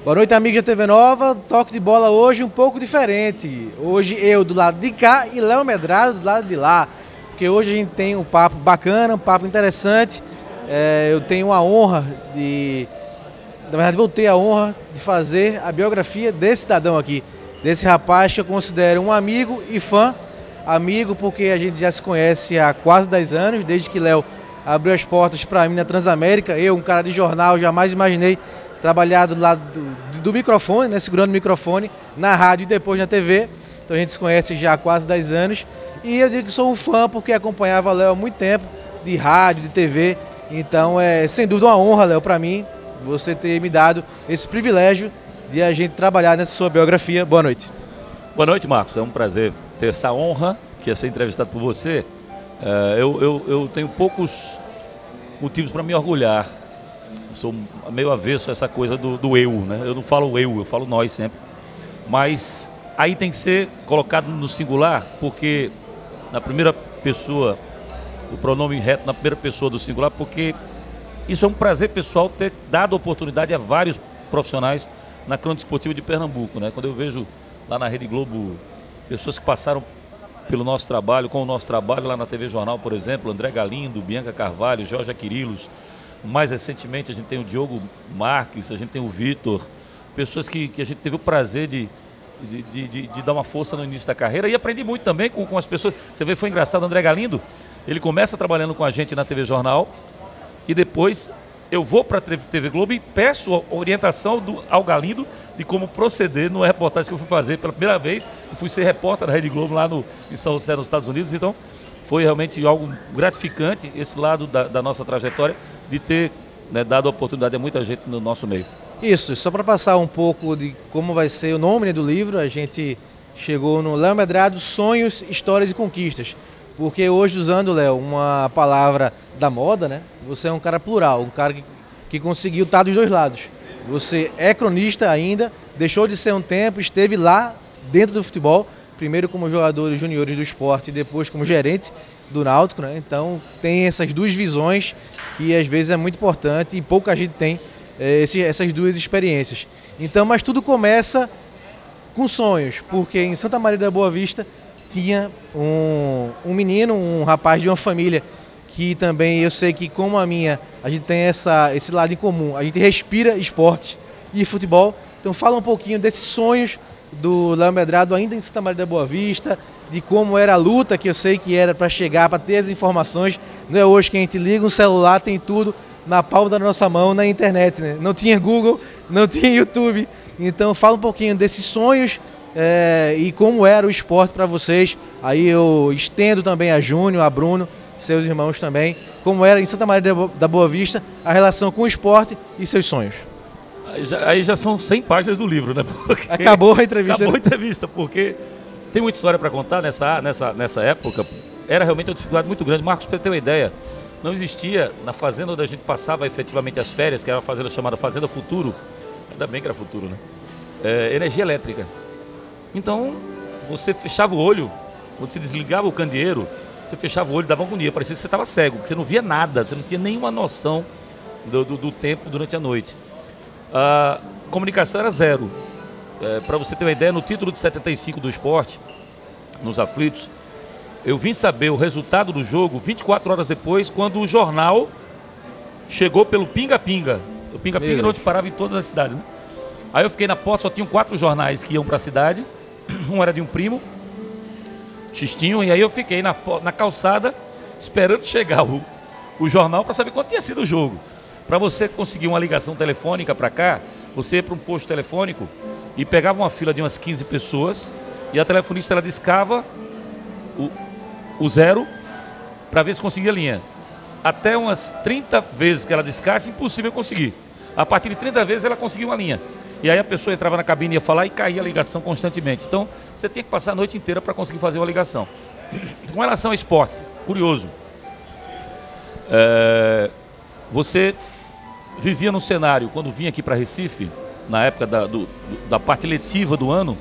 Boa noite, amigos da TV Nova. Toque de bola hoje um pouco diferente. Hoje eu do lado de cá e Léo Medrado do lado de lá. Porque hoje a gente tem um papo bacana, um papo interessante. Eu tenho a honra de... Na verdade, vou ter a honra de fazer a biografia desse cidadão aqui. Desse rapaz que eu considero um amigo e fã. Amigo porque a gente já se conhece há quase 10 anos, desde que Léo abriu as portas para mim na Transamérica. Eu, um cara de jornal, jamais imaginei trabalhar do lado do microfone, né, segurando o microfone, na rádio e depois na TV. Então a gente se conhece já há quase 10 anos. E eu digo que sou um fã porque acompanhava Léo há muito tempo, de rádio, de TV. Então é sem dúvida uma honra, Léo, para mim, você ter me dado esse privilégio de a gente trabalhar nessa sua biografia. Boa noite. Boa noite, Marcos. É um prazer ter essa honra, que é ser entrevistado por você. Eu tenho poucos motivos para me orgulhar. Sou meio avesso a essa coisa do eu, né? Eu não falo eu falo nós sempre. Mas aí tem que ser colocado no singular, porque na primeira pessoa, o pronome reto na primeira pessoa do singular, porque isso é um prazer pessoal ter dado oportunidade a vários profissionais na crônica esportiva de Pernambuco, né? Quando eu vejo lá na Rede Globo pessoas que passaram pelo nosso trabalho, com o nosso trabalho lá na TV Jornal, por exemplo, André Galindo, Bianca Carvalho, Jorge Aquirilos. Mais recentemente a gente tem o Diogo Marques, a gente tem o Vitor, pessoas que a gente teve o prazer de dar uma força no início da carreira, e aprendi muito também com as pessoas. Você vê, foi engraçado, o André Galindo, ele começa trabalhando com a gente na TV Jornal, e depois eu vou para a TV Globo e peço orientação ao Galindo de como proceder numa reportagem que eu fui fazer pela primeira vez. Eu fui ser repórter da Rede Globo lá em São José, nos Estados Unidos. Então foi realmente algo gratificante esse lado da nossa trajetória, de ter, né, dado a oportunidade a muita gente no nosso meio. Isso, só para passar um pouco de como vai ser o nome, né, do livro, a gente chegou no Léo Medrado, Sonhos, Histórias e Conquistas. Porque hoje, usando, Léo, uma palavra da moda, né? Você é um cara plural, um cara que conseguiu estar dos dois lados. Você é cronista ainda, deixou de ser um tempo, esteve lá dentro do futebol, primeiro como jogadores juniores do esporte e depois como gerente do Náutico, né? Então tem essas duas visões que às vezes é muito importante e pouca gente tem essas duas experiências. Então, mas tudo começa com sonhos, porque em Santa Maria da Boa Vista tinha um menino, um rapaz de uma família que também eu sei que, como a minha, a gente tem esse lado em comum, a gente respira esporte e futebol. Então fala um pouquinho desses sonhos do Léo Medrado ainda em Santa Maria da Boa Vista, de como era a luta, que eu sei que era para chegar, para ter as informações. Não é hoje que a gente liga um celular, tem tudo na palma da nossa mão, na internet, né? Não tinha Google, não tinha YouTube. Então fala um pouquinho desses sonhos e como era o esporte para vocês. Aí eu estendo também a Júnior, a Bruno, seus irmãos também, como era em Santa Maria da Boa Vista a relação com o esporte e seus sonhos. Aí já são 100 páginas do livro, né? Porque acabou a entrevista. Acabou a entrevista, porque tem muita história para contar nessa época. Era realmente uma dificuldade muito grande. Marcos, para ter uma ideia, não existia na fazenda onde a gente passava efetivamente as férias, que era uma fazenda chamada Fazenda Futuro, ainda bem que era Futuro, né? Energia elétrica. Então, você fechava o olho, quando se desligava o candeeiro, você fechava o olho, dava agonia, parecia que você estava cego, que você não via nada, você não tinha nenhuma noção do tempo durante a noite. A comunicação era zero. Para você ter uma ideia, no título de 75 do esporte, nos aflitos, eu vim saber o resultado do jogo 24 horas depois, quando o jornal chegou pelo Pinga-Pinga. O Pinga-Pinga era onde parava em todas as cidades, né? Aí eu fiquei na porta, só tinham 4 jornais que iam para a cidade. Um era de um primo, Xistinho, e aí eu fiquei na calçada esperando chegar o jornal para saber quanto tinha sido o jogo. Para você conseguir uma ligação telefônica para cá, você ia para um posto telefônico e pegava uma fila de umas 15 pessoas e a telefonista ela discava o zero para ver se conseguia a linha. Até umas 30 vezes que ela discasse, impossível conseguir. A partir de 30 vezes ela conseguia uma linha. E aí a pessoa entrava na cabine, ia falar e caía a ligação constantemente. Então você tinha que passar a noite inteira para conseguir fazer uma ligação. Com relação a esportes, curioso. Você vivia num cenário, quando vinha aqui para Recife, na época da parte letiva do ano,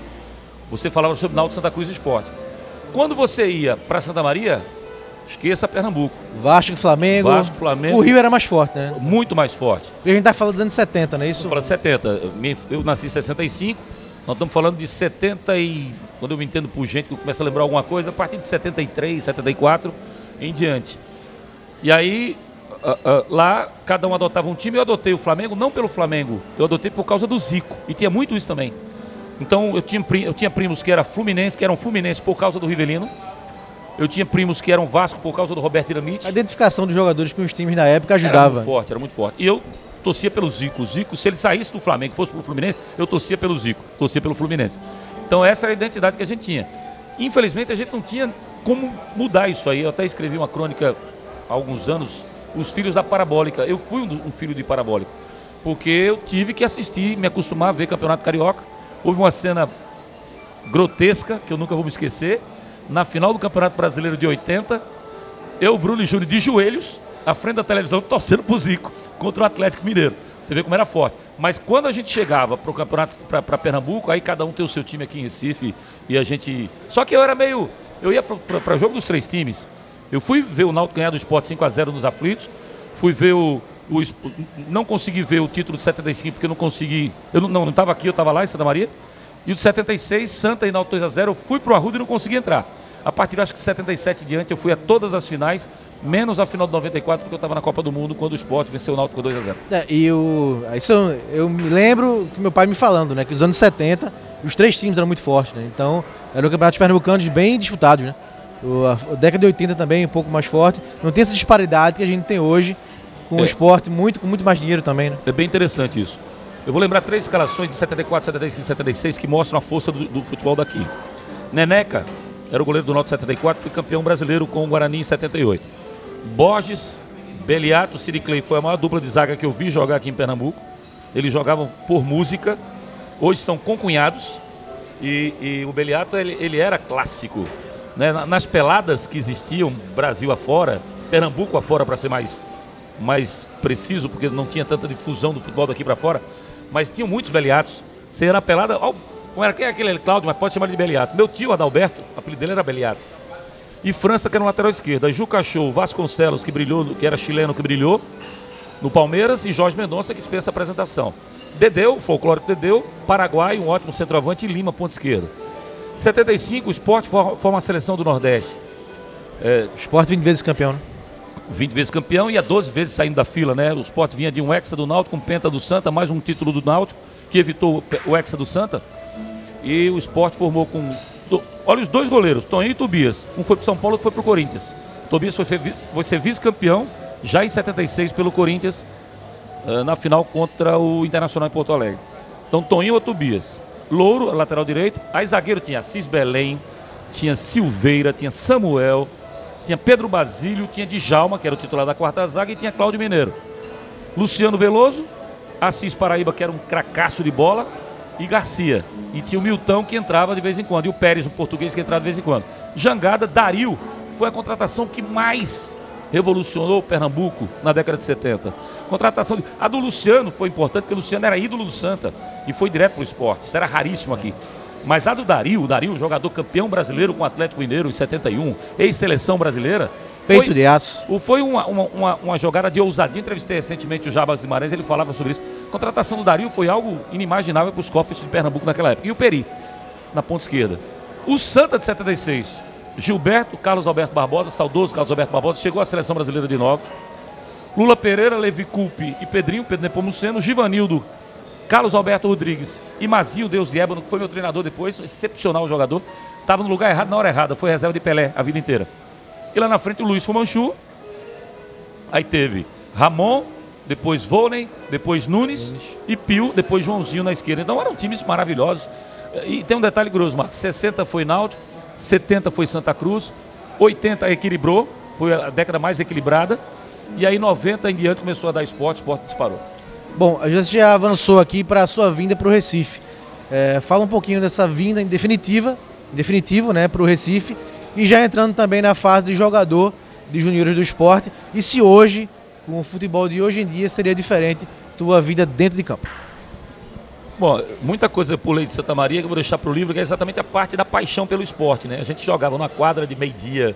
você falava sobre Náutico Santa Cruz e Esporte. Quando você ia para Santa Maria, Esqueça Pernambuco. Vasco, Flamengo. Vasco, Flamengo. O Rio era mais forte, né? Muito mais forte. E a gente tá falando dos anos 70, não é isso? Estou falando de 70. Eu nasci em 65, nós estamos falando de 70 e... Quando eu me entendo por gente que eu começo a lembrar alguma coisa, a partir de 73, 74 em diante. E aí, lá, cada um adotava um time. Eu adotei o Flamengo, não pelo Flamengo, eu adotei por causa do Zico. E tinha muito isso também. Então, eu tinha primos que eram Fluminense por causa do Rivelino. Eu tinha primos que eram Vasco por causa do Roberto Dinamite. A identificação dos jogadores com os times na época ajudava. Era muito forte. E eu torcia pelo Zico. O Zico, se ele saísse do Flamengo e fosse pro Fluminense, eu torcia pelo Zico, torcia pelo Fluminense. Então essa era a identidade que a gente tinha. Infelizmente a gente não tinha como mudar isso aí. Eu até escrevi uma crônica há alguns anos, Os Filhos da Parabólica. Eu fui um filho de Parabólica, porque eu tive que assistir, me acostumar a ver Campeonato Carioca. Houve uma cena grotesca, que eu nunca vou me esquecer. Na final do Campeonato Brasileiro de 80, eu, Bruno e Júnior, de joelhos, à frente da televisão, torcendo pro Zico, contra o Atlético Mineiro. Você vê como era forte. Mas quando a gente chegava pro campeonato, para Pernambuco, aí cada um tem o seu time aqui em Recife, e a gente... Só que eu era meio... Eu ia para jogo dos 3 times. Eu fui ver o Náutico ganhar do Sport 5-0 nos aflitos, fui ver não consegui ver o título de 75, porque eu não consegui... Eu não estava aqui, eu estava lá em Santa Maria. E o de 76, Santa e Náutico 2-0, eu fui pro Arruda e não consegui entrar. A partir, acho que 77 em diante, eu fui a todas as finais, menos a final de 94, porque eu estava na Copa do Mundo, quando o Sport venceu o Náutico 2-0. Isso eu me lembro que meu pai me falando, né? Que os anos 70, os 3 times eram muito fortes, né? Então, eram campeonatos pernambucanos bem disputados, né? A década de 80 também, um pouco mais forte. Não tem essa disparidade que a gente tem hoje, com o Sport com muito mais dinheiro também, né? É bem interessante isso. Eu vou lembrar 3 escalações de 74, 75 e 76 que mostram a força do futebol daqui. Neneca era o goleiro do Náutico 74, foi campeão brasileiro com o Guarani em 78. Borges, Beliato, Ciri Clay foi a maior dupla de zaga que eu vi jogar aqui em Pernambuco. Eles jogavam por música, hoje são concunhados. E o Beliato, ele era clássico, né? Nas peladas que existiam, Brasil afora, Pernambuco afora para ser mais preciso, porque não tinha tanta difusão do futebol daqui para fora, mas tinham muitos Beliatos. Você ia na pelada, quem é aquele Cláudio, mas pode chamar de Beliato. Meu tio Adalberto, o apelido dele era Beliato. E França, que era no lateral esquerdo. Aí Juca Show, Vasconcelos, que brilhou, que era chileno, que brilhou no Palmeiras, e Jorge Mendonça, que fez essa apresentação. Dedeu, folclórico Dedeu, Paraguai, um ótimo centroavante, e Lima, ponto esquerdo. 75, o Sport forma a seleção do Nordeste. Sport 20 vezes campeão, né? 20 vezes campeão e há 12 vezes saindo da fila, né? O Sport vinha de um hexa do Náutico, um penta do Santa, mais um título do Náutico, que evitou o hexa do Santa. E o Sport formou com... Olha os 2 goleiros, Toninho e Tobias. Um foi pro São Paulo, outro foi pro Corinthians. Tobias foi ser vice-campeão, já em 76 pelo Corinthians, na final contra o Internacional em Porto Alegre. Então Toninho ou Tobias. Louro, lateral direito. Aí zagueiro tinha Assis Belém, tinha Silveira, tinha Samuel, tinha Pedro Basílio, tinha Djalma, que era o titular da 4ª zaga, e tinha Cláudio Mineiro. Luciano Veloso, Assis Paraíba, que era um cracaço de bola, e Garcia. E tinha o Milton, que entrava de vez em quando, e o Pérez, o português, que entrava de vez em quando. Jangada, Dario, que foi a contratação que mais revolucionou o Pernambuco na década de 70. A do Luciano foi importante, porque o Luciano era ídolo do Santa e foi direto para o Sport. Isso era raríssimo aqui. Mas a do Dario, jogador campeão brasileiro com o Atlético Mineiro em 71, ex-seleção brasileira. Peito de aço. Foi uma jogada de ousadia. Entrevistei recentemente o Jabas Guimarães, ele falava sobre isso. A contratação do Dario foi algo inimaginável para os cofres de Pernambuco naquela época. E o Peri, na ponta esquerda. O Santa de 76, Gilberto, Carlos Alberto Barbosa, saudoso Carlos Alberto Barbosa, chegou à seleção brasileira de novo. Lula Pereira, Levi Culpe e Pedro Nepomuceno, Givanildo, Carlos Alberto Rodrigues e Mazinho Deus Ébano, que foi meu treinador depois, excepcional jogador. Estava no lugar errado, na hora errada, foi reserva de Pelé a vida inteira. E lá na frente o Luiz Fumanchu. Aí teve Ramon, depois Volney, depois Nunes e Pio, depois Joãozinho na esquerda. Então eram times maravilhosos. E tem um detalhe grosso, Marcos. 60 foi Náutico, 70 foi Santa Cruz, 80 equilibrou, foi a década mais equilibrada. E aí 90 em diante começou a dar esporte, o esporte disparou. Bom, a gente já avançou aqui para a sua vinda para o Recife. Fala um pouquinho dessa vinda em definitivo, né, para o Recife. E já entrando também na fase de jogador de juniores do esporte. E se hoje, com o futebol de hoje em dia, seria diferente tua vida dentro de campo? Bom, muita coisa eu pulei de Santa Maria que eu vou deixar para o livro, que é exatamente a parte da paixão pelo esporte, né? A gente jogava numa quadra de meio-dia,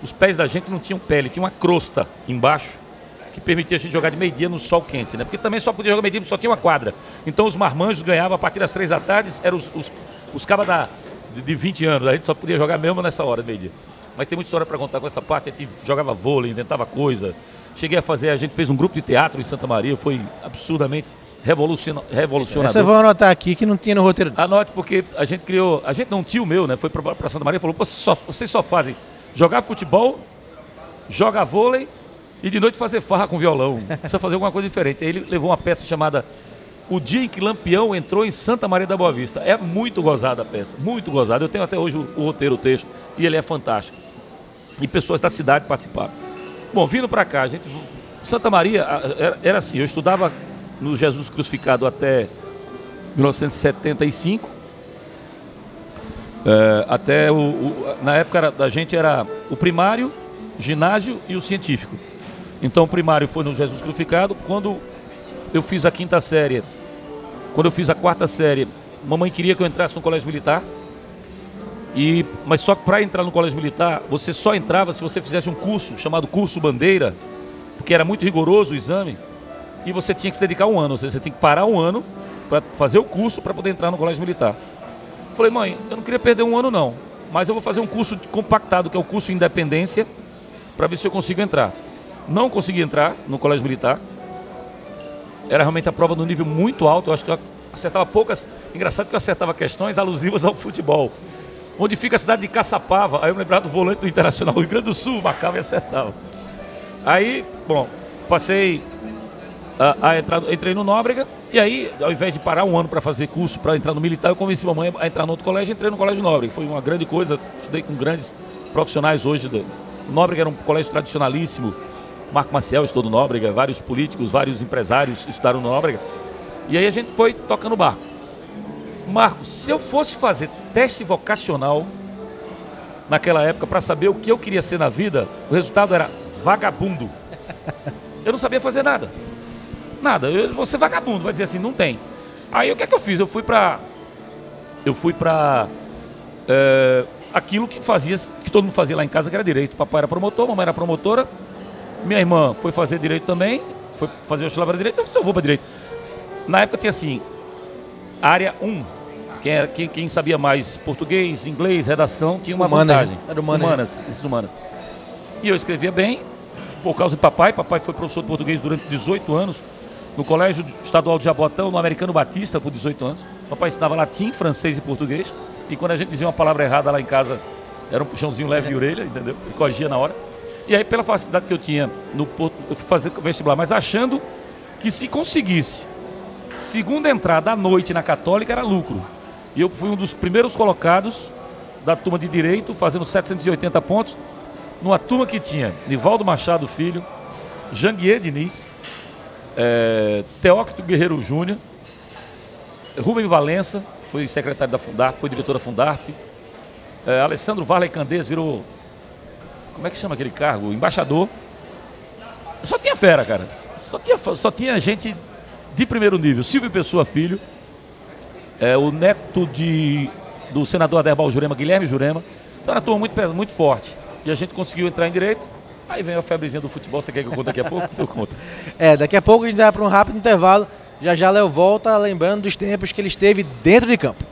os pés da gente não tinham pele, tinha uma crosta embaixo que permitia a gente jogar de meio-dia no sol quente, né? Porque também só podia jogar meio-dia porque só tinha uma quadra. Então os marmanjos ganhavam a partir das 3 da tarde, eram os cabas de 20 anos, a gente só podia jogar mesmo nessa hora, meio-dia. Mas tem muita história para contar com essa parte, a gente jogava vôlei, inventava coisa. Cheguei a fazer, a gente fez um grupo de teatro em Santa Maria, foi absurdamente revolucionador. Essa eu vou anotar aqui que não tinha no roteiro. Anote, porque a gente criou, a gente não, um tio meu, né, foi para Santa Maria e falou, vocês só fazem jogar futebol, jogar vôlei e de noite fazer farra com violão. Precisa fazer alguma coisa diferente. Aí ele levou uma peça chamada O Dia em que Lampião Entrou em Santa Maria da Boa Vista. É muito gozada a peça, muito gozada. Eu tenho até hoje o roteiro, o texto, e ele é fantástico. E pessoas da cidade participaram. Bom, vindo para cá, Santa Maria era assim, eu estudava no Jesus Crucificado até 1975. Na época da gente era o primário, ginásio e o científico. Então o primário foi no Jesus Crucificado. Quando eu fiz a 5ª série, quando eu fiz a 4ª série, mamãe queria que eu entrasse no colégio militar. Mas só que para entrar no colégio militar, você só entrava se você fizesse um curso chamado curso bandeira, porque era muito rigoroso o exame, e você tinha que se dedicar 1 ano, ou seja, você tem que parar 1 ano para fazer o curso para poder entrar no colégio militar. Falei, mãe, eu não queria perder 1 ano não, mas eu vou fazer um curso compactado, que é o curso Independência, para ver se eu consigo entrar. Não consegui entrar no colégio militar. Era realmente a prova de um nível muito alto. Eu acho que eu acertava poucas. Engraçado que eu acertava questões alusivas ao futebol. Onde fica a cidade de Caçapava. Aí eu me lembrava do volante do Internacional, Rio Grande do Sul, marcava e acertava. Aí, bom, passei a entrar, entrei no Nóbrega. E aí, ao invés de parar 1 ano para fazer curso, para entrar no militar, eu convenci a mamãe a entrar no outro colégio e entrei no Colégio Nóbrega. Foi uma grande coisa. Estudei com grandes profissionais hoje. O Nóbrega era um colégio tradicionalíssimo. Marco Maciel estudou no Nóbrega, vários políticos, vários empresários estudaram no Nóbrega. E aí a gente foi tocando o barco. Marco, se eu fosse fazer teste vocacional naquela época para saber o que eu queria ser na vida, o resultado era vagabundo. Eu não sabia fazer nada. Nada, eu vou ser vagabundo, vai dizer assim, não tem. Aí o que é que eu fiz? Eu fui para aquilo que todo mundo fazia lá em casa, que era direito. Papai era promotor, mamãe era promotora. Minha irmã foi fazer direito também, foi fazer o vestibular para direito, eu vou para direito. Na época tinha assim, área 1, quem sabia mais português, inglês, redação, tinha uma vantagem. Era humanas. E eu escrevia bem, por causa de papai. Papai foi professor de português durante 18 anos, no Colégio Estadual de Jabotão, no Americano Batista, por 18 anos. Papai ensinava latim, francês e português, e quando a gente dizia uma palavra errada lá em casa, era um puxãozinho leve de orelha, entendeu? Ele corrigia na hora. E aí, pela facilidade que eu tinha no Porto, eu fui fazer vestibular, mas achando que se conseguisse segunda entrada à noite na Católica era lucro. E eu fui um dos primeiros colocados da turma de Direito, fazendo 780 pontos, numa turma que tinha Nivaldo Machado Filho, Janguier Diniz, Teócrito Guerreiro Júnior, Rubem Valença, foi secretário da Fundarp, foi diretor da Fundarp, Alessandro Varley Candês virou... Como é que chama aquele cargo? Embaixador. Só tinha fera, cara. Só tinha gente de primeiro nível. Silvio Pessoa Filho. O neto do senador Aderbal Jurema, Guilherme Jurema. Então era uma turma muito forte. E a gente conseguiu entrar em direito. Aí vem a febrezinha do futebol. Você quer que eu conte daqui a pouco? Eu conto. Daqui a pouco a gente vai para um rápido intervalo. Já Léo volta lembrando dos tempos que ele esteve dentro de campo.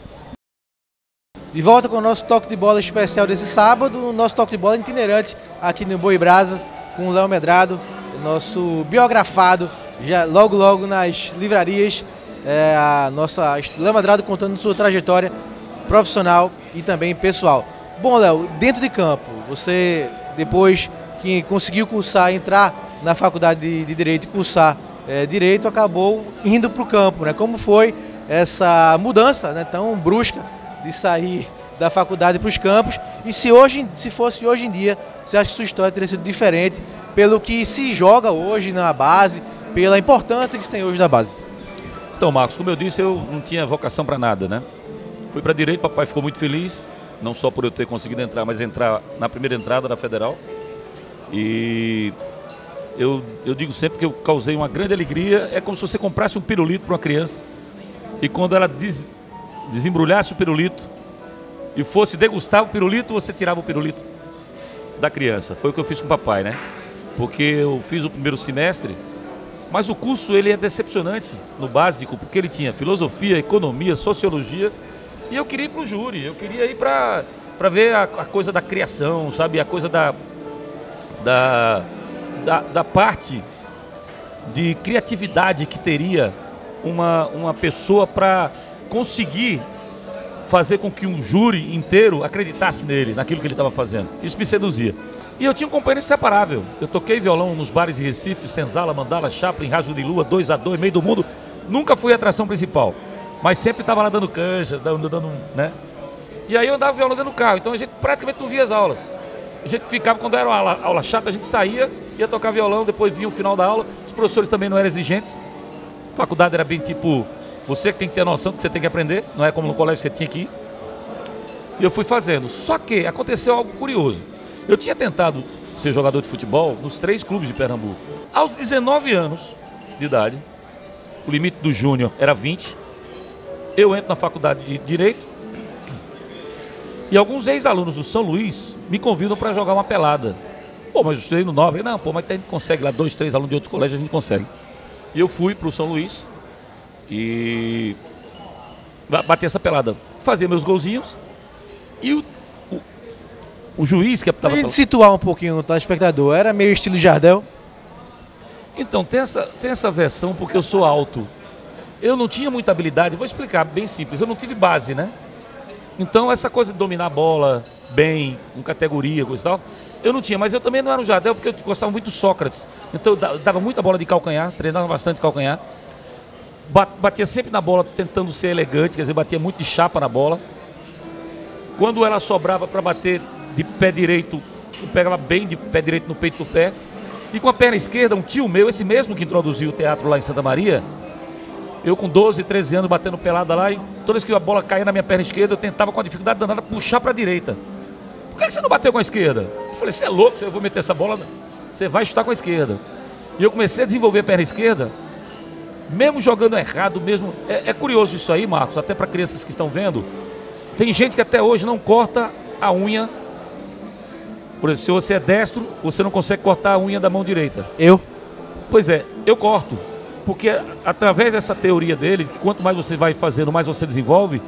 De volta com o nosso toque de bola especial desse sábado, o nosso toque de bola itinerante aqui no Boi Brasa, com o Léo Medrado, nosso biografado, já logo nas livrarias, a nossa Léo Medrado contando sua trajetória profissional e também pessoal. Bom, Léo, dentro de campo, você depois que conseguiu entrar na faculdade de Direito e cursar Direito, acabou indo para o campo, né? Como foi essa mudança, né, tão brusca de sair da faculdade para os campos, e se fosse hoje em dia, você acha que sua história teria sido diferente pelo que se joga hoje na base, pela importância que se tem hoje da base? Então, Marcos, como eu disse, eu não tinha vocação para nada, né? Fui para Direito, papai ficou muito feliz, não só por eu ter conseguido entrar, mas entrar na primeira entrada da Federal. E eu digo sempre que eu causei uma grande alegria. É como se você comprasse um pirulito para uma criança e quando ela desembrulhasse o pirulito e fosse degustar o pirulito, você tirava o pirulito. da criança. Foi o que eu fiz com o papai, né? Porque eu fiz o primeiro semestre, mas o curso ele é decepcionante no básico, porque ele tinha filosofia, economia, sociologia, e eu queria ir para o júri, eu queria ir para ver a coisa da criação, sabe? A coisa da parte de criatividade que teria uma pessoa para conseguir fazer com que um júri inteiro acreditasse nele, naquilo que ele estava fazendo. Isso me seduzia. E eu tinha um companheiro inseparável. Eu toquei violão nos bares de Recife, Senzala, Mandala, Chaplin, Rasgo de Lua, 2 a 2, Meio do Mundo. Nunca fui a atração principal, mas sempre estava lá dando canja, né? E aí eu andava violão dentro do carro, então a gente praticamente não via as aulas. A gente ficava, quando era uma aula chata, a gente saía, ia tocar violão, depois vinha o final da aula. Os professores também não eram exigentes. A faculdade era bem tipo, você que tem que ter noção do que você tem que aprender, não é como no colégio que você tinha que ir. E eu fui fazendo. Só que aconteceu algo curioso. Eu tinha tentado ser jogador de futebol nos 3 clubes de Pernambuco. Aos 19 anos de idade, o limite do júnior era 20, eu entro na faculdade de Direito e alguns ex-alunos do São Luís me convidam para jogar uma pelada. Pô, mas eu estudei no Nobre. Não, pô, mas a gente consegue lá, 2, 3 alunos de outros colégios, a gente consegue. E eu fui para o São Luís e bati essa pelada. Fazia meus golzinhos e o juiz que apitava... Pra gente situar um pouquinho o telespectador, era meio estilo Jardel? Então, tem essa versão porque eu sou alto. Eu não tinha muita habilidade, vou explicar, bem simples, eu não tive base, né? Então, essa coisa de dominar a bola bem, com categoria, coisa e tal, eu não tinha, mas eu também não era um Jardel porque eu gostava muito do Sócrates. Então, eu dava muita bola de calcanhar, treinava bastante calcanhar. Batia sempre na bola tentando ser elegante, quer dizer, batia muito de chapa na bola. Quando ela sobrava para bater de pé direito, eu pegava bem de pé direito no peito do pé. E com a perna esquerda, um tio meu, esse mesmo que introduziu o teatro lá em Santa Maria, eu com 12, 13 anos batendo pelada lá, e toda vez que a bola caía na minha perna esquerda, eu tentava com a dificuldade danada puxar para a direita. Por que você não bateu com a esquerda? Eu falei, você é louco, eu vou meter essa bola, você vai chutar com a esquerda. E eu comecei a desenvolver a perna esquerda, mesmo jogando errado, mesmo... É curioso isso aí, Marcos, até para crianças que estão vendo. Tem gente que até hoje não corta a unha. Por exemplo, se você é destro, você não consegue cortar a unha da mão direita. Eu? Pois é, eu corto. Porque através dessa teoria dele, que quanto mais você vai fazendo, mais você desenvolve,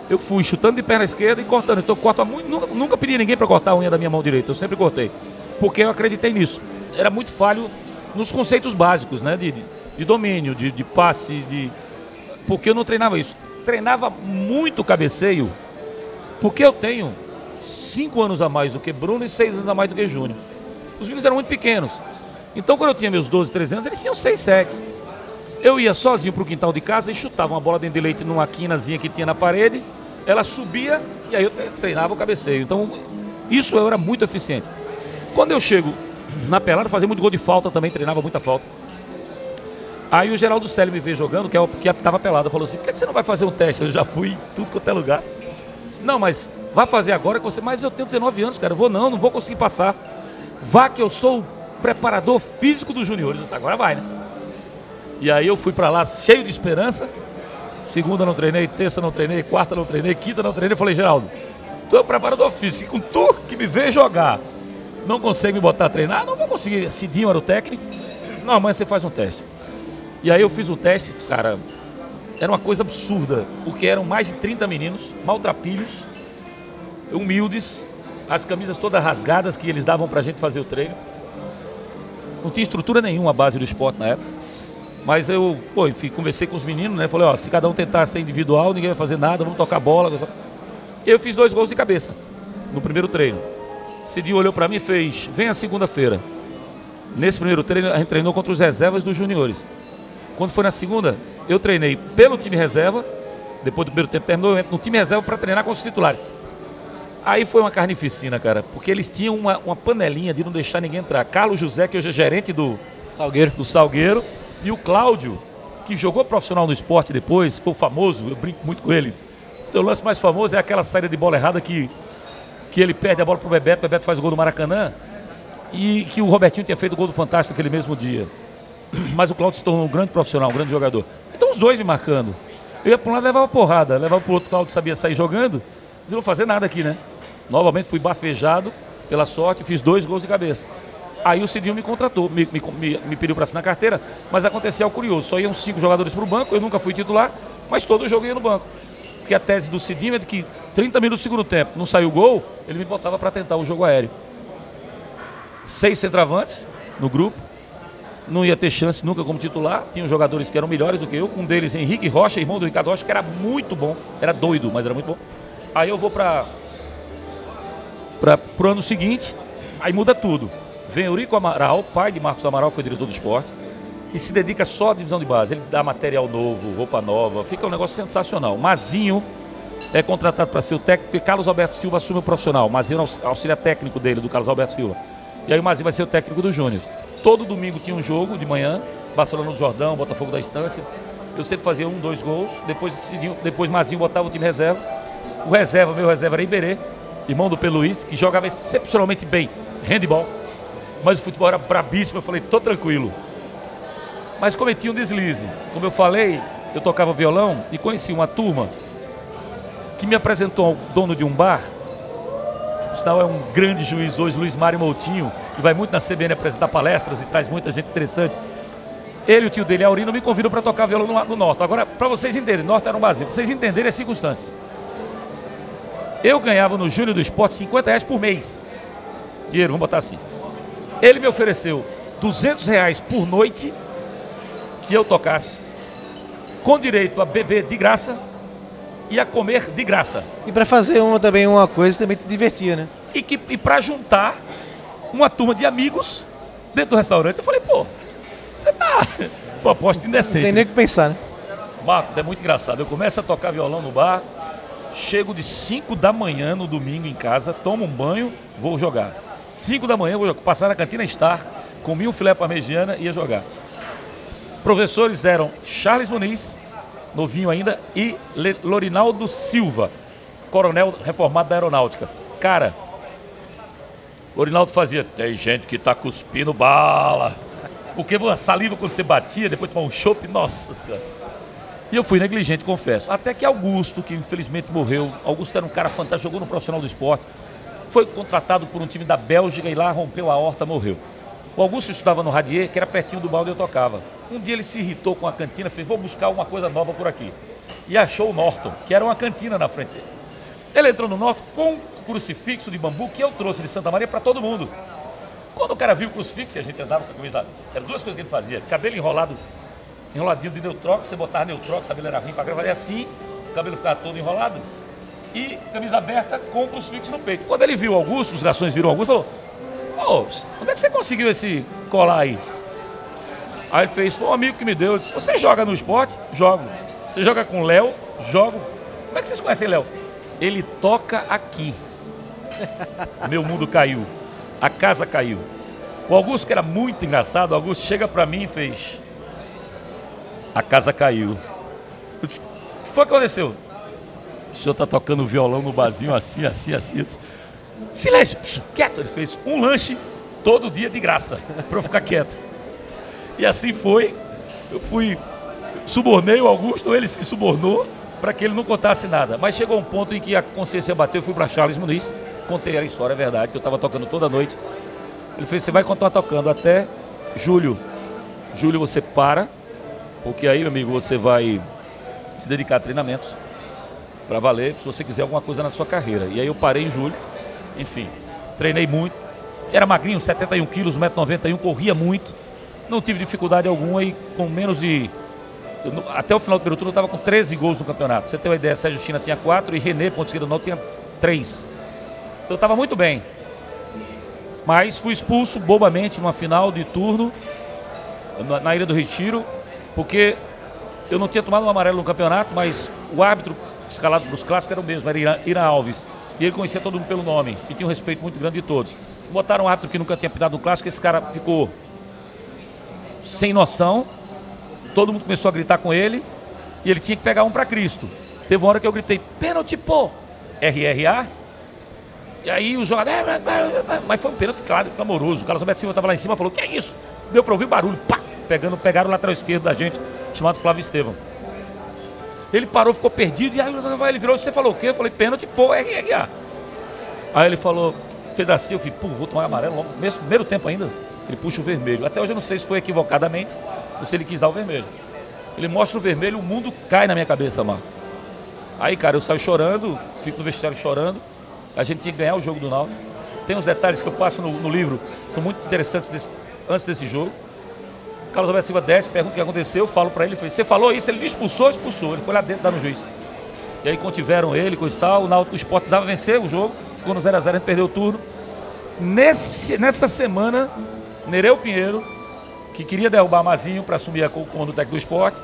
eu fui chutando de perna esquerda e cortando. Então eu corto nunca pedi ninguém para cortar a unha da minha mão direita, eu sempre cortei. Porque eu acreditei nisso. Era muito falho nos conceitos básicos, né? De domínio, de passe, porque eu não treinava isso. Treinava muito cabeceio, porque eu tenho 5 anos a mais do que Bruno e 6 anos a mais do que Júnior. Os meninos eram muito pequenos. Então quando eu tinha meus 12, 13 anos, eles tinham 6, 7. Eu ia sozinho pro quintal de casa e chutava uma bola dentro de leite numa quinazinha que tinha na parede. Ela subia e aí eu treinava o cabeceio. Então isso eu era muito eficiente. Quando eu chego na pelada, fazia muito gol de falta também, treinava muita falta. Aí o Geraldo Célio me veio jogando, que apitava pelada, falou assim, por que você não vai fazer um teste? Eu já fui em tudo quanto é lugar. Disse, não, mas vai fazer agora que você... Mas eu tenho 19 anos, cara, eu vou não vou conseguir passar. Vá que eu sou o preparador físico dos juniores. Eu disse, agora vai, né? E aí eu fui pra lá cheio de esperança. Segunda não treinei, terça não treinei, quarta não treinei, quinta não treinei. Eu falei, Geraldo, tu é o preparador físico, com tu que me vê jogar, não consegue me botar a treinar? Não vou conseguir. Cidinho era o técnico. Não, amanhã você faz um teste. E aí eu fiz um teste, cara, era uma coisa absurda, porque eram mais de 30 meninos, maltrapilhos, humildes, as camisas todas rasgadas que eles davam pra gente fazer o treino. Não tinha estrutura nenhuma a base do esporte na época. Mas eu, enfim, conversei com os meninos, né? Falei, ó, se cada um tentar ser individual, ninguém vai fazer nada, vamos tocar bola. Eu fiz 2 gols de cabeça no primeiro treino. Cidinho olhou pra mim e fez, vem a segunda-feira. Nesse primeiro treino, a gente treinou contra os reservas dos juniores. Quando foi na segunda, eu treinei pelo time reserva. Depois do primeiro tempo terminou, eu entro no time reserva para treinar com os titulares. Aí foi uma carnificina, cara, porque eles tinham uma panelinha de não deixar ninguém entrar. Carlos José, que hoje é gerente do Salgueiro, e o Cláudio, que jogou profissional no esporte depois, foi famoso, eu brinco muito com ele. O lance mais famoso é aquela saída de bola errada que ele perde a bola pro Bebeto, o Bebeto faz o gol do Maracanã, e que o Robertinho tinha feito o gol do Fantástico aquele mesmo dia. Mas o Cláudio se tornou um grande profissional, um grande jogador. Então os dois me marcando. Eu ia para um lado e levava porrada, levava para o outro. Cláudio que sabia sair jogando, mas eu não vou fazer nada aqui, né? Novamente fui bafejado pela sorte, fiz 2 gols de cabeça. Aí o Cidinho me contratou, me pediu para assinar carteira, mas aconteceu algo curioso. Só iam 5 jogadores para o banco, eu nunca fui titular, mas todo jogo ia no banco. Porque a tese do Cidinho é de que 30 minutos do segundo tempo, não saiu gol, ele me botava para tentar o jogo aéreo. 6 centroavantes no grupo, não ia ter chance nunca como titular. Tinham jogadores que eram melhores do que eu, um deles Henrique Rocha, irmão do Ricardo Rocha, que era muito bom, era doido, mas era muito bom. Aí eu vou para o ano seguinte, aí muda tudo. Vem Eurico Amaral, pai de Marcos Amaral, que foi diretor do esporte, e se dedica só à divisão de base. Ele dá material novo, roupa nova, fica um negócio sensacional. Mazinho é contratado para ser o técnico e Carlos Alberto Silva assume o profissional. Mazinho é o auxiliar técnico dele, do Carlos Alberto Silva. E aí o Mazinho vai ser o técnico do Júnior. Todo domingo tinha um jogo de manhã, Barcelona do Jordão, Botafogo da Estância. Eu sempre fazia 1, 2 gols, depois Mazinho botava o time reserva. Meu reserva era Iberê, irmão do P. Luiz, que jogava excepcionalmente bem, handball. Mas o futebol era brabíssimo, eu falei, tô tranquilo. Mas cometi um deslize. Como eu falei, eu tocava violão e conheci uma turma que me apresentou ao dono de um bar, que por sinal é um grande juiz hoje, Luiz Mário Moutinho, que vai muito na CBN apresentar palestras e traz muita gente interessante. Ele e o tio dele, Aurino, me convidam para tocar violão no Norte. Agora, para vocês entenderem, Norte era um barzinho, para vocês entenderem as circunstâncias. Eu ganhava no Júnior do Esporte R$50 por mês. Dinheiro, vamos botar assim. Ele me ofereceu R$200 por noite que eu tocasse, com direito a beber de graça e a comer de graça. E para fazer uma coisa também te divertia, né? E para juntar uma turma de amigos dentro do restaurante. Eu falei, pô, você tá... Proposta indecente. Não tem nem o que pensar, né? Marcos, é muito engraçado. Eu começo a tocar violão no bar, chego de 5 da manhã no domingo em casa, tomo um banho, vou jogar. 5 da manhã, vou passar na cantina Star, comi um filé parmegiana e ia jogar. Professores eram Charles Muniz, novinho ainda, e Lorinaldo Silva, coronel reformado da aeronáutica. Cara, Lorinaldo fazia, tem gente que tá cuspindo bala. Porque a saliva quando você batia, depois de tomar um chopp, nossa senhora. E eu fui negligente, confesso. Até que Augusto, que infelizmente morreu, Augusto era um cara fantástico, jogou no profissional do esporte, foi contratado por um time da Bélgica e lá rompeu a aorta, morreu. O Augusto estudava no Radier, que era pertinho do bar onde eu tocava. Um dia ele se irritou com a cantina, fez, vou buscar uma coisa nova por aqui. E achou o Norton, que era uma cantina na frente. Ele entrou no Norton com um crucifixo de bambu que eu trouxe de Santa Maria para todo mundo. Quando o cara viu o crucifixo, e a gente andava com a camisa... Eram 2 coisas que ele fazia. Cabelo enroladinho de Neutrox, você botava Neutrox, o cabelo era ruim para gravar, e assim, o cabelo ficava todo enrolado. E camisa aberta com o crucifixo no peito. Quando ele viu o Augusto, os garçons viram o Augusto, falou, ô, onde é que você conseguiu esse colar aí? Aí ele fez, foi um amigo que me deu. Eu disse, você joga no esporte? Jogo. Você joga com o Léo? Jogo. Como é que vocês conhecem Léo? Ele toca aqui. Meu mundo caiu. A casa caiu. O Augusto, que era muito engraçado, o Augusto chega pra mim e fez, a casa caiu. Eu disse, o que foi que aconteceu? O senhor tá tocando violão no barzinho assim, assim, assim. Eu disse, silêncio, quieto. Ele fez um lanche todo dia de graça, pra eu ficar quieto. E assim foi. Eu subornei o Augusto, ele se subornou para que ele não contasse nada. Mas chegou um ponto em que a consciência bateu, eu fui para Charles Muniz, contei a história, é verdade, que eu estava tocando toda noite. Ele fez, você vai continuar tocando até julho. Julho você para, porque aí, meu amigo, você vai se dedicar a treinamentos para valer, se você quiser alguma coisa na sua carreira. E aí eu parei em julho, enfim, treinei muito. Era magrinho, 71 quilos, 1,91 m, corria muito. Não tive dificuldade alguma e com menos de... Até o final do primeiro turno eu estava com 13 gols no campeonato. Pra você ter uma ideia, Sérgio China tinha 4 e René, ponto esquerdo não, tinha 3. Então eu estava muito bem. Mas fui expulso bobamente numa final de turno na Ilha do Retiro, porque eu não tinha tomado um amarelo no campeonato, mas o árbitro escalado para os clássicos era o mesmo, era Ira Alves. E ele conhecia todo mundo pelo nome e tinha um respeito muito grande de todos. Botaram um árbitro que nunca tinha pitado um clássico, esse cara ficou sem noção, todo mundo começou a gritar com ele e ele tinha que pegar um para Cristo. Teve uma hora que eu gritei, pênalti, pô, RRA. E aí o jogador, mas foi um pênalti claro, clamoroso. O Carlos Alberto Silva estava lá em cima e falou, que é isso? Deu para ouvir o barulho, pá, pegaram o lateral esquerdo da gente, chamado Flávio Estevão. Ele parou, ficou perdido, e aí ele virou, você falou o quê? Eu falei, pênalti, pô, RRA. Aí ele falou, fez assim, eu falei, pô, vou tomar amarelo logo. Mesmo primeiro tempo ainda, ele puxa o vermelho. Até hoje eu não sei se foi equivocadamente ou se ele quis dar o vermelho. Ele mostra o vermelho, o mundo cai na minha cabeça, Marco. Aí, cara, eu saio chorando, fico no vestiário chorando. A gente tinha que ganhar o jogo do Náutico. Tem uns detalhes que eu passo no livro, são muito interessantes antes desse jogo. O Carlos Alberto Silva desce, pergunta o que aconteceu, eu falo pra ele, você falou isso? Ele expulsou. Ele foi lá dentro dar no juiz. E aí contiveram ele, coisa e tal, o Sport precisava vencer o jogo, ficou no 0 a 0, a gente perdeu o turno. Nessa semana, Nereu Pinheiro, que queria derrubar Mazinho para assumir o comando técnico do Sport,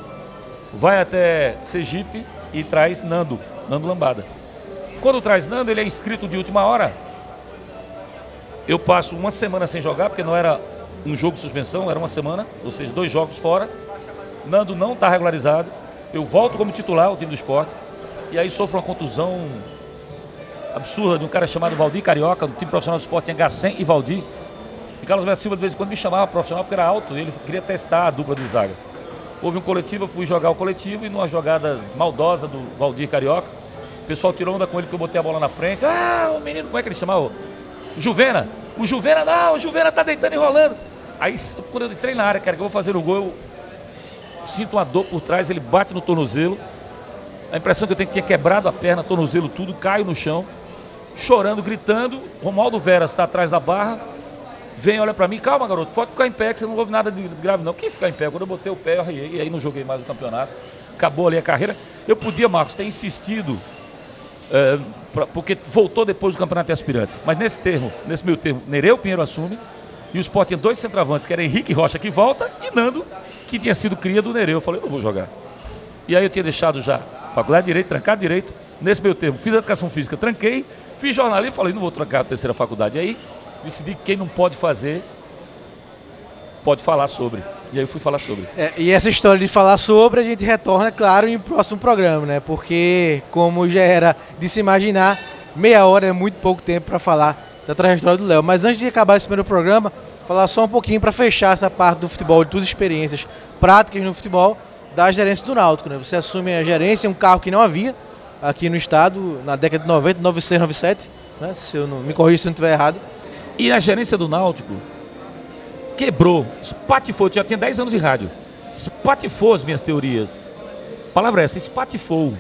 vai até Sergipe e traz Nando Lambada. Quando traz Nando, ele é inscrito de última hora. Eu passo uma semana sem jogar, porque não era um jogo de suspensão, era uma semana, ou seja, 2 jogos fora. Nando não está regularizado. Eu volto como titular ao time do Sport. E aí sofro uma contusão absurda de um cara chamado Valdir Carioca, do time profissional do Sport, tinha Gacém e Valdir. E Carlos Alberto Silva de vez em quando me chamava profissional porque era alto, e ele queria testar a dupla de zaga. Houve um coletivo, eu fui jogar o coletivo e numa jogada maldosa do Valdir Carioca, o pessoal tirou onda com ele porque eu botei a bola na frente. O menino, como é que ele chamava? O Juvena tá deitando e rolando. Aí quando eu entrei na área, cara, que eu vou fazer o gol, eu sinto uma dor por trás, ele bate no tornozelo. A impressão que eu tenho que tinha quebrado a perna, tornozelo, tudo, caio no chão, chorando, gritando. Romualdo Veras está atrás da barra, vem, olha pra mim, calma garoto, pode ficar em pé, que você não ouve nada de grave não. Quem ficar em pé? Quando eu botei o pé, eu arriei, e aí não joguei mais o campeonato. Acabou ali a carreira. Eu podia, Marcos, ter insistido, porque voltou depois do campeonato de aspirantes. Mas nesse meio termo, Nereu Pinheiro assume, e o Sport tinha 2 centroavantes, que era Henrique Rocha, que volta, e Nando, que tinha sido cria do Nereu. Eu falei, eu não vou jogar. E aí eu tinha deixado já faculdade de Direito, trancado Direito, nesse meio termo, fiz Educação Física, tranquei, fiz jornalismo, falei, não vou trancar a terceira faculdade. E aí decidi que quem não pode fazer, pode falar sobre. E aí eu fui falar sobre. E essa história de falar sobre, a gente retorna, claro, em próximo programa, né? Porque, como já era de se imaginar, meia hora é muito pouco tempo para falar da trajetória do Léo. Mas antes de acabar esse primeiro programa, falar só um pouquinho para fechar essa parte do futebol, de tuas experiências práticas no futebol, da gerência do Náutico, né? Você assume a gerência, um carro que não havia aqui no estado, na década de 90, 96, 97, né? Se eu não me corrija se eu não estiver errado. E a gerência do Náutico quebrou, espatifou, já tinha 10 anos de rádio, espatifou as minhas teorias. A palavra é essa, espatifou.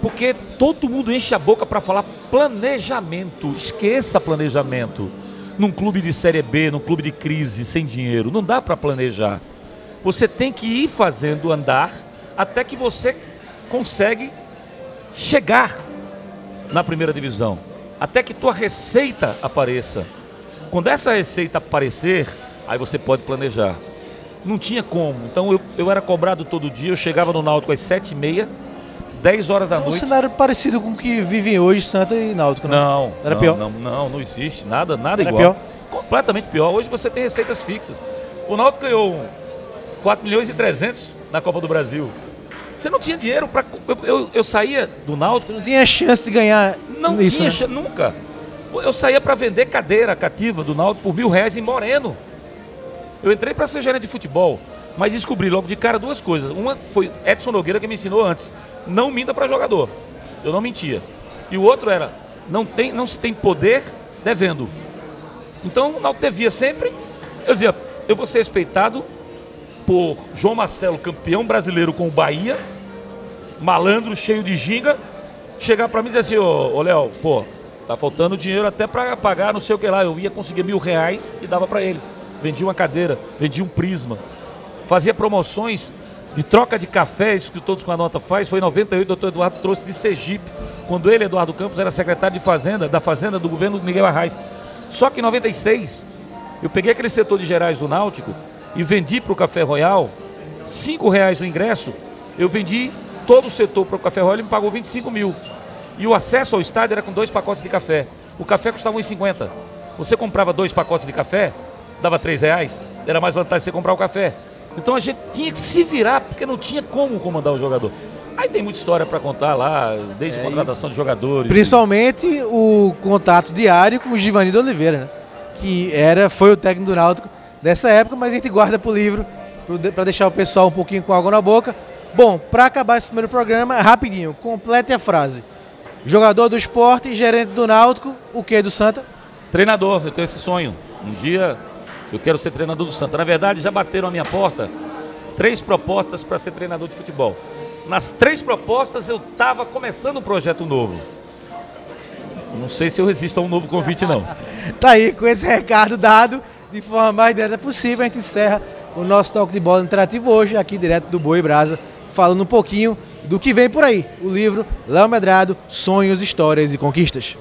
Porque todo mundo enche a boca para falar planejamento. Esqueça planejamento. Num clube de Série B, num clube de crise, sem dinheiro, não dá para planejar. Você tem que ir fazendo andar até que você consegue chegar na primeira divisão. Até que tua receita apareça. Quando essa receita aparecer, aí você pode planejar. Não tinha como. Então eu era cobrado todo dia, eu chegava no Náutico às 7h30, 10 horas da noite. Um cenário parecido com o que vivem hoje Santa e Náutico, né? Não. Era pior? Não existe. Nada Era igual. Pior? Completamente pior. Hoje você tem receitas fixas. O Náutico ganhou 4.300.000 na Copa do Brasil. Você não tinha dinheiro para... Eu saía do Náutico... Você não tinha chance de ganhar Não isso, tinha, né? nunca. Eu saía para vender cadeira cativa do Náutico por R$1.000 em Moreno. Eu entrei para ser gerente de futebol, mas descobri logo de cara 2 coisas. Uma foi Edson Nogueira que me ensinou antes. Não minta para jogador. Eu não mentia. E o outro era, não se tem poder devendo. Então o Náutico devia sempre. Eu dizia, eu vou ser respeitado por João Marcelo, campeão brasileiro com o Bahia, malandro, cheio de ginga, chegar para mim e dizer assim, ô Léo, pô, tá faltando dinheiro até para pagar não sei o que lá. Eu ia conseguir R$1.000 e dava para ele. Vendia uma cadeira, vendia um prisma. Fazia promoções de troca de café, isso que todos com a nota faz. Foi em 98, o doutor Eduardo trouxe de Sergipe, quando ele, Eduardo Campos, era secretário de Fazenda, da Fazenda do governo do Miguel Arraes. Só que em 96, eu peguei aquele setor de gerais do Náutico e vendi para o Café Royal R$5 o ingresso. Eu vendi todo o setor para o Café Royal, ele me pagou 25 mil. E o acesso ao estádio era com 2 pacotes de café. O café custava R$1,50. Você comprava 2 pacotes de café, dava R$3, era mais vantagem você comprar o café. Então a gente tinha que se virar, porque não tinha como comandar o jogador. Aí tem muita história para contar lá, desde contratação de jogadores. Principalmente o contato diário com o Givanildo Oliveira, né? Que foi o técnico do Náutico dessa época, mas a gente guarda pro livro, para deixar o pessoal um pouquinho com água na boca. Bom, para acabar esse primeiro programa, rapidinho, complete a frase. Jogador do Sport e gerente do Náutico, o que do Santa? Treinador, eu tenho esse sonho. Um dia eu quero ser treinador do Santa. Na verdade, já bateram à minha porta 3 propostas para ser treinador de futebol. Nas 3 propostas eu estava começando um projeto novo. Não sei se eu resisto a um novo convite, não. Tá aí, com esse recado dado, de forma mais direta possível, a gente encerra o nosso Toque de Bola interativo hoje, aqui direto do Boi Brasa, falando um pouquinho do que vem por aí. O livro Léo Medrado, Sonhos, Histórias e Conquistas.